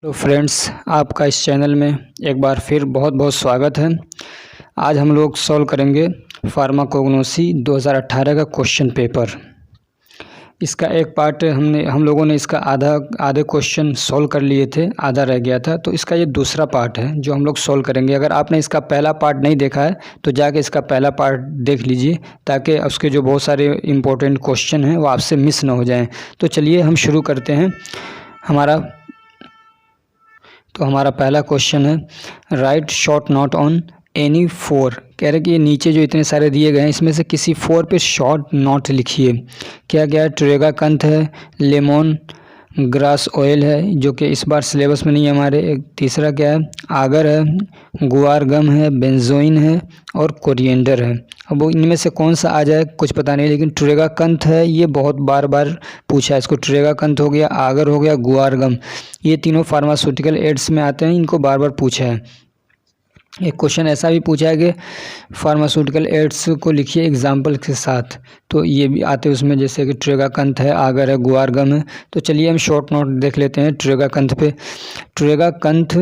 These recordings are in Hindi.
तो फ्रेंड्स, आपका इस चैनल में एक बार फिर बहुत बहुत स्वागत है। आज हम लोग सॉल्व करेंगे फार्माकोग्नोसी 2018 का क्वेश्चन पेपर। इसका एक पार्ट हम लोगों ने इसका आधे क्वेश्चन सॉल्व कर लिए थे, आधा रह गया था। तो इसका ये दूसरा पार्ट है जो हम लोग सॉल्व करेंगे। अगर आपने इसका पहला पार्ट नहीं देखा है तो जाके इसका पहला पार्ट देख लीजिए, ताकि उसके जो बहुत सारे इम्पोर्टेंट क्वेश्चन हैं वो आपसे मिस ना हो जाएं। तो चलिए हम शुरू करते हैं। हमारा पहला क्वेश्चन है, right short note on any four. कह रहे कि ये नीचे जो इतने सारे दिए गए हैं इसमें से किसी फोर पे शॉर्ट नोट लिखिए। क्या क्या है? ट्रेगाकंथ है, लेमन ग्रास ऑयल है जो कि इस बार सिलेबस में नहीं है हमारे। एक तीसरा क्या है? आगर है, गुआर गम है, बेंजोइन है और कोरिएंडर है। अब वो इनमें से कौन सा आ जाए कुछ पता नहीं, लेकिन ट्रेगाकंथ है, ये बहुत बार बार पूछा है इसको। ट्रेगाकंथ हो गया, आगर हो गया, गुआर गम, ये तीनों फार्मास्यूटिकल एड्स में आते हैं, इनको बार बार पूछा है। एक क्वेश्चन ऐसा भी पूछा है कि फार्मास्यूटिकल एड्स को लिखिए एग्जाम्पल के साथ, तो ये भी आते हैं उसमें, जैसे कि ट्रेगाकंथ है, आगर है, गुआर गम है। तो चलिए हम शॉर्ट नोट देख लेते हैं ट्रेगाकंथ पे। Tragacanth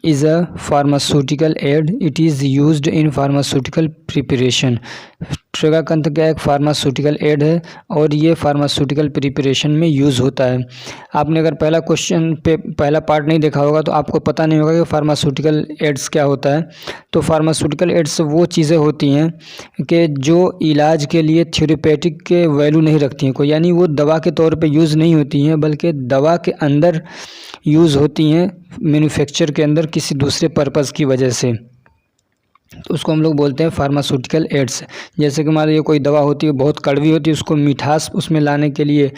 is a pharmaceutical aid, it is used in pharmaceutical preparation. Tragacanth क्या एक फार्मास्यूटिकल एड है और ये फार्मास्यूटिकल प्रिपरेशन में यूज़ होता है। आपने अगर पहला क्वेश्चन पे पहला पार्ट नहीं देखा होगा तो आपको पता नहीं होगा कि फार्मास्यूटिकल एड्स क्या होता है। तो फार्मास्यूटिकल एड्स वो चीज़ें होती हैं कि जो इलाज के लिए थ्योरेपेटिक के वैल्यू नहीं रखती हैं कोई, यानी वो दवा के तौर पे यूज़ नहीं होती हैं, बल्कि दवा के अंदर यूज़ होती हैं, मैन्युफैक्चर के अंदर किसी दूसरे पर्पज़ की वजह से। तो उसको हम लोग बोलते हैं फार्मास्यूटिकल एड्स। जैसे कि मान लीजिए कोई दवा होती है बहुत कड़वी होती है, उसको मिठास उसमें लाने के लिए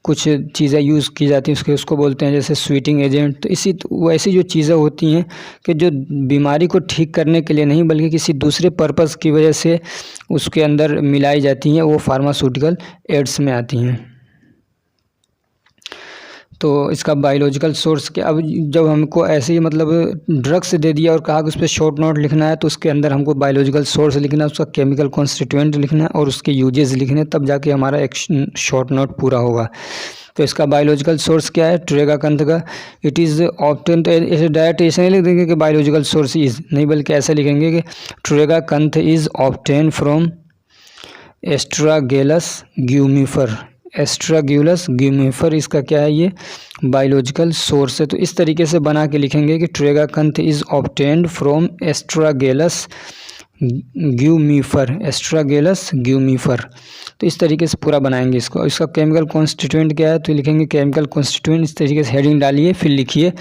कुछ चीज़ें यूज़ की जाती हैं, उसको बोलते हैं जैसे स्वीटिंग एजेंट। तो वैसी जो चीज़ें होती हैं कि जो बीमारी को ठीक करने के लिए नहीं बल्कि किसी दूसरे पर्पज़ की वजह से उसके अंदर मिलाई जाती हैं, वो फार्मास्यूटिकल एड्स में आती हैं। तो इसका बायोलॉजिकल सोर्स क्या? अब जब हमको ऐसे ही मतलब ड्रग्स दे दिया और कहा कि उस पर शॉर्ट नोट लिखना है, तो उसके अंदर हमको बायोलॉजिकल सोर्स लिखना है, उसका केमिकल कॉन्स्टिट्यूएंट लिखना है और उसके यूजेस लिखने, तब जाके हमारा एक शॉर्ट नोट पूरा होगा। तो इसका बायोलॉजिकल सोर्स क्या है ट्रेगाकंथ का? It is obtain. तो ऐसे डायरेक्ट ऐसे नहीं लिख देंगे कि बायोलॉजिकल सोर्स इज़, नहीं, बल्कि ऐसे लिखेंगे कि ट्रेगाकंथ इज़ ऑब्टेन फ्रॉम एस्ट्रागेलस ग्यूमिफर। एस्ट्राग्यूलस ग्यूमिफर इसका क्या है? ये बायोलॉजिकल सोर्स है। तो इस तरीके से बना के लिखेंगे कि ट्रेगाकंथ इज़ ऑब्टेन्ड फ्रॉम एस्ट्रागेलस ग्यूमिफर, एस्ट्रागेलस ग्यूमिफर। तो इस तरीके से पूरा बनाएंगे इसको। इसका केमिकल कॉन्स्टिट्यूएंट क्या है? तो लिखेंगे केमिकल कॉन्स्टिट्यूएंट, इस तरीके से हेडिंग डालिए, फिर लिखिए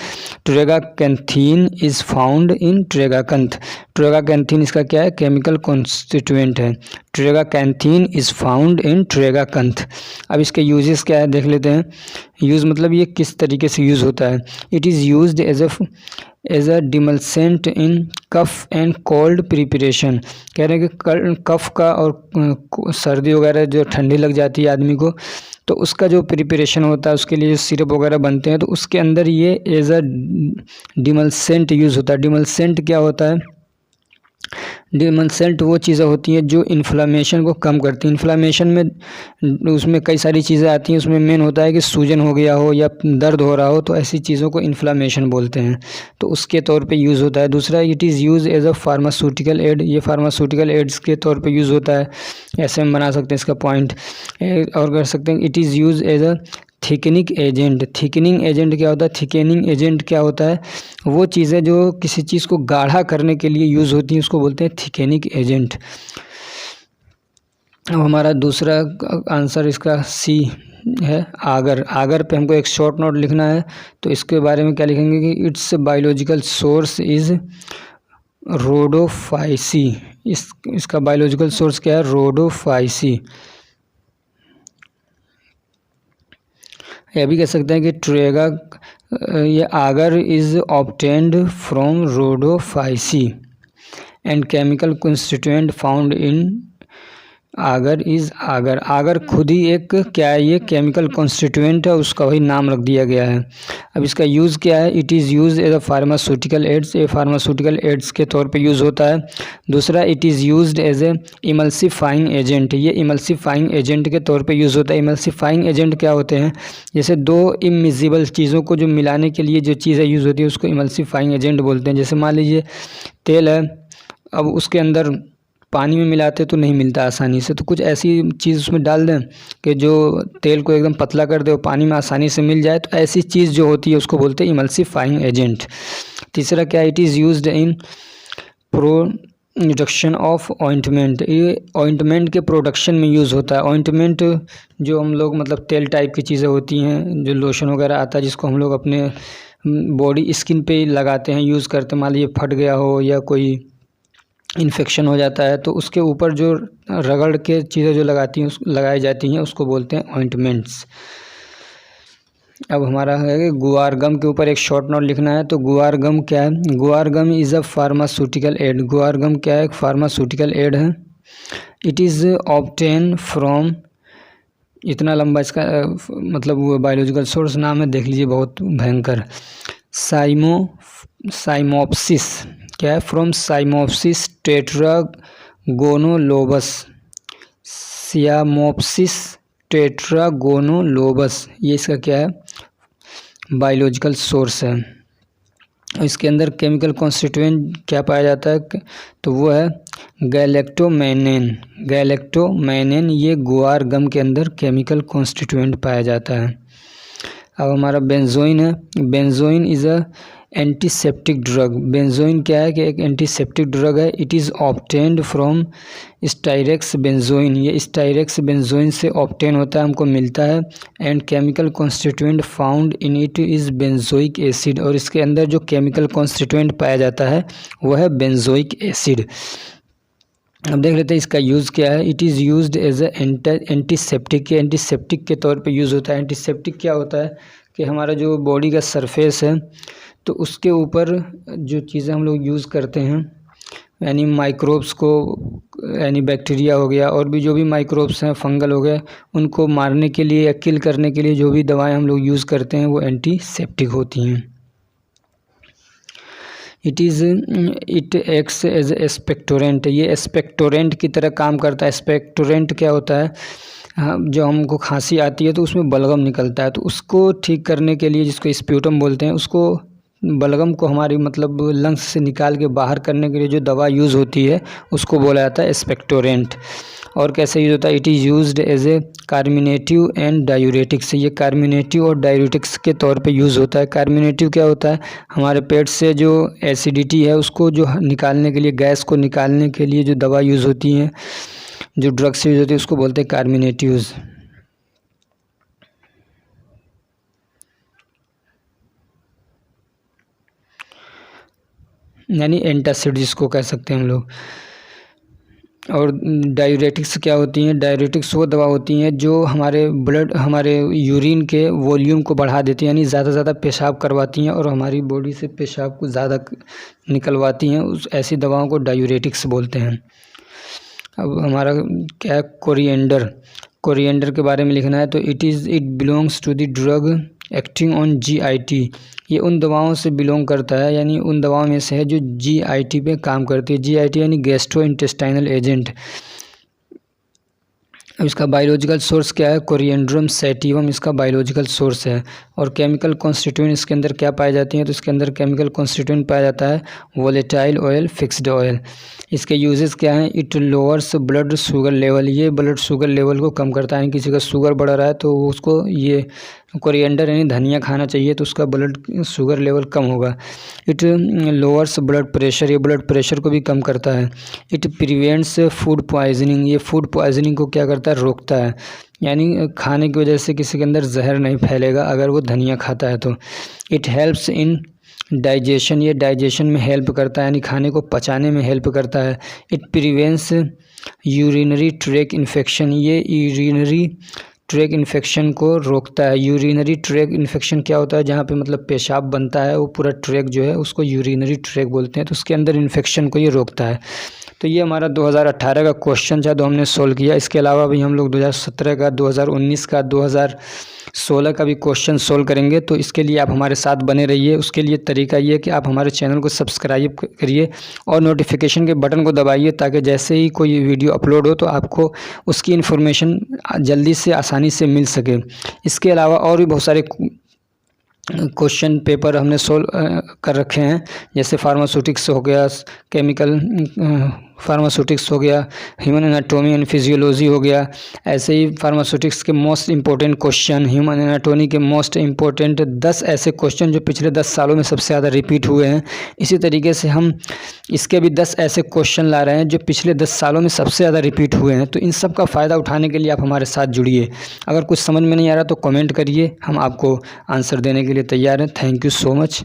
ट्रेगाकैंथीन इज़ फाउंड इन ट्रेगाकंथ। ट्रेगाकैंथीन इसका क्या है? केमिकल कॉन्स्टिट्यूएंट है। ट्रेगाकैंथीन इज़ फाउंड इन ट्रेगाकंथ। अब इसके यूजेस क्या है देख लेते हैं। यूज़ मतलब ये किस तरीके से यूज़ होता है। It is used as a demulcent in cough and cold preparation. कह रहे हैं कि कफ का और सर्दी वगैरह जो ठंडी लग जाती है आदमी को, तो उसका जो प्रिपरेशन होता है, उसके लिए जो सिरप वगैरह बनते हैं, तो उसके अंदर ये एज अ डिमल्सेंट यूज़ होता है। डिमल्सेंट क्या होता है? डिमल्सेंट वो चीज़ें होती हैं जो इन्फ्लामेशन को कम करती हैं। इन्फ्लामेशन में उसमें कई सारी चीज़ें आती हैं, उसमें मेन होता है कि सूजन हो गया हो या दर्द हो रहा हो, तो ऐसी चीज़ों को इन्फ्लामेशन बोलते हैं, तो उसके तौर पे यूज़ होता है। दूसरा, it is use as a pharmaceutical aid, ये फार्मास्यूटिकल एड्स के तौर पे यूज़ होता है। ऐसे हम बना सकते हैं इसका पॉइंट और कर सकते हैं। It is use as a thickening agent. Thickening agent क्या होता है? थिकनिंग एजेंट क्या होता है? वो चीज़ें जो किसी चीज़ को गाढ़ा करने के लिए यूज़ होती हैं, उसको बोलते हैं थिकनिंग एजेंट। अब हमारा दूसरा आंसर इसका सी है, आगर। आगर पे हमको एक शॉर्ट नोट लिखना है, तो इसके बारे में क्या लिखेंगे कि it's biological source is Rhodophyceae. इसका बायोलॉजिकल सोर्स क्या है? रोडोफाइसी। यह भी कह सकते हैं कि ये Agar is obtained from Rhodophyceae and chemical constituent found in Agar is Agar, Agar खुद ही एक क्या है, ये केमिकल कॉन्स्टिट्यूएंट है, उसका वही नाम रख दिया गया है। अब इसका यूज़ क्या है, it is use as a pharmaceutical aids, ये फार्मास्यूटिकल एड्स के तौर पे यूज़ होता है। दूसरा, it is used as a emulsifying agent, ये इमल्सिफाइंग एजेंट के तौर पे यूज़ होता है। इमल्सिफाइंग एजेंट क्या होते हैं, जैसे दो इमिजिबल चीज़ों को जो मिलाने के लिए जो चीज़ें यूज़ होती है उसको इमल्सिफाइंग एजेंट बोलते हैं। जैसे मान लीजिए तेल है, अब उसके अंदर पानी में मिलाते तो नहीं मिलता आसानी से, तो कुछ ऐसी चीज़ उसमें डाल दें कि जो तेल को एकदम पतला कर दे और पानी में आसानी से मिल जाए, तो ऐसी चीज़ जो होती है उसको बोलते हैं इमल्सिफाइंग एजेंट। तीसरा क्या, it is used in production of ointment, ये ऑइंटमेंट के प्रोडक्शन में यूज़ होता है। ऑइंटमेंट जो हम लोग मतलब तेल टाइप की चीज़ें होती हैं, जो लोशन वगैरह आता है जिसको हम लोग अपने बॉडी स्किन पे लगाते हैं, यूज़ करते हैं। मान लीजिए फट गया हो या कोई इन्फेक्शन हो जाता है तो उसके ऊपर जो रगड़ के चीज़ें जो लगाई जाती हैं उसको बोलते हैं ऑइंटमेंट्स। अब हमारा है कि गुआर गम के ऊपर एक शॉर्ट नोट लिखना है। तो गुआर गम क्या है, गुआर गम इज़ अ फार्मास्यूटिकल एड, गुआर गम क्या है, एक फार्मास्यूटिकल एड है। इट इज़ ऑब्टेन फ्रॉम, इतना लंबा इसका मतलब वो बायोलॉजिकल सोर्स नाम है, देख लीजिए बहुत भयंकर। साइमोप्सिस क्या है, फ्रॉम साइमोप्सिस टेट्रागोनोलोबस, सियामोप्सिस टेट्रागोनोलोबस, ये इसका क्या है, बायोलॉजिकल सोर्स है। इसके अंदर केमिकल कॉन्स्टिट्यूएंट क्या पाया जाता है, तो वो है गैलेक्टोमेनेन, गैलेक्टोमेनेन ये गुआर गम के अंदर केमिकल कॉन्स्टिट्यूएंट पाया जाता है। अब हमारा बेंजोइन है, benzoin is a antiseptic drug, benzoin क्या है कि एक एंटीसेप्टिक ड्रग है। It is obtained from styrax benzoin, ये स्टाइरेक्स बेंजोइन से ऑब्टेन होता है, हमको मिलता है। And chemical constituent found in it is benzoic acid, और इसके अंदर जो केमिकल कॉन्स्टिट्यूएंट पाया जाता है वह है बेंजोइक एसिड। अब देख लेते हैं इसका यूज़ क्या है। It is used as a antiseptic, antiseptic के तौर पे यूज़ होता है। एंटीसेप्टिक क्या होता है कि हमारा जो बॉडी का सरफेस है तो उसके ऊपर जो चीज़ें हम लोग यूज़ करते हैं, यानी माइक्रोब्स को, यानी बैक्टीरिया हो गया और भी जो भी माइक्रोब्स हैं, फंगल हो गए, उनको मारने के लिए या किल करने के लिए जो भी दवाएं हम लोग यूज़ करते हैं वो एंटीसेप्टिक होती हैं। इट एक्ट्स एज एक्सपेक्टोरेंट, ये एक्सपेक्टोरेंट की तरह काम करता है। एक्सपेक्टोरेंट क्या होता है, जो हमको खांसी आती है तो उसमें बलगम निकलता है, तो उसको ठीक करने के लिए, जिसको स्प्यूटम बोलते हैं, उसको बलगम को हमारी मतलब लंग्स से निकाल के बाहर करने के लिए जो दवा यूज़ होती है उसको बोला जाता है एक्सपेक्टोरेंट। और कैसे यूज़ होता है, it is used as a carminative and diuretics, ये कार्मिनेटिव और डायूरेटिक्स के तौर पे यूज़ होता है। कार्मिनेटिव क्या होता है, हमारे पेट से जो एसिडिटी है उसको जो निकालने के लिए, गैस को निकालने के लिए जो दवा यूज़ होती है, जो ड्रग्स यूज़ होती है, उसको बोलते हैं कार्मिनेटिव्स। यानी एंटासिड जिसको कह सकते हैं हम लोग। और डायूरेटिक्स क्या होती हैं, डायूरेटिक्स वो दवा होती हैं जो हमारे यूरिन के वॉल्यूम को बढ़ा देती हैं, यानी ज़्यादा से ज़्यादा पेशाब करवाती हैं और हमारी बॉडी से पेशाब को ज़्यादा निकलवाती हैं, उस ऐसी दवाओं को डायूरेटिक्स बोलते हैं। अब हमारा क्या है, कोरिएंडर, कोरिएंडर के बारे में लिखना है। तो it belongs to the drug acting on GIT, ये उन दवाओं से बिलोंग करता है, यानी उन दवाओं में से है जो GIT पे काम करती है। GIT यानी गैस्ट्रो इंटेस्टाइनल एजेंट। अब इसका बायोलॉजिकल सोर्स क्या है, कोरिएंड्रम सैटिवम इसका बायोलॉजिकल सोर्स है। और केमिकल कॉन्स्टिट्यूएंट इसके अंदर क्या पाई जाती हैं, तो इसके अंदर केमिकल कॉन्स्टिट्यूएंट पाया जाता है वोलेटाइल ऑयल, फिक्स्ड ऑयल। इसके यूजेस क्या हैं, it lowers blood sugar level, ये ब्लड शुगर लेवल को कम करता है। किसी का शुगर बढ़ रहा है तो उसको ये कोरिएंडर यानी धनिया खाना चाहिए, तो उसका ब्लड शुगर लेवल कम होगा। इट लोअर्स ब्लड प्रेशर, ये ब्लड प्रेशर को भी कम करता है। इट प्रिवेंट्स फूड पॉइजनिंग, ये फूड पॉइजनिंग को क्या करता है, रोकता है, यानी खाने की वजह से किसी के अंदर जहर नहीं फैलेगा अगर वो धनिया खाता है तो। इट हेल्प्स इन डाइजेशन, ये डाइजेशन में हेल्प करता है, यानी खाने को पचाने में हेल्प करता है। It prevents urinary track infection, ये यूरिनरी ट्रैक इन्फेक्शन को रोकता है। यूरिनरी ट्रैक इन्फेक्शन क्या होता है, जहाँ पे मतलब पेशाब बनता है, वो पूरा ट्रैक जो है उसको यूरिनरी ट्रैक बोलते हैं, तो उसके अंदर इन्फेक्शन को ये रोकता है। तो ये हमारा 2018 का क्वेश्चन था, तो हमने सोल्व किया। इसके अलावा भी हम लोग 2017 का, 2019 का, 2016 का भी क्वेश्चन सोल्व करेंगे। तो इसके लिए आप हमारे साथ बने रहिए। उसके लिए तरीका ये है कि आप हमारे चैनल को सब्सक्राइब करिए और नोटिफिकेशन के बटन को दबाइए, ताकि जैसे ही कोई वीडियो अपलोड हो तो आपको उसकी इन्फॉर्मेशन जल्दी से आसानी से मिल सके। इसके अलावा और भी बहुत सारे क्वेश्चन पेपर हमने सोल्व कर रखे हैं, जैसे फार्मास्यूटिक्स हो गया, केमिकल फार्मास्यूटिक्स हो गया, ह्यूमन एनाटॉमी एंड फिजियोलॉजी हो गया। ऐसे ही फार्मास्यूटिक्स के most important question, human anatomy के मोस्ट इंपॉर्टेंट 10 ऐसे क्वेश्चन जो पिछले 10 सालों में सबसे ज़्यादा रिपीट हुए हैं। इसी तरीके से हम इसके भी 10 ऐसे क्वेश्चन ला रहे हैं जो पिछले 10 सालों में सबसे ज़्यादा रिपीट हुए हैं। तो इन सब का फ़ायदा उठाने के लिए आप हमारे साथ जुड़िए। अगर कुछ समझ में नहीं आ रहा तो कमेंट करिए, हम आपको आंसर देने के लिए तैयार हैं। Thank you so much.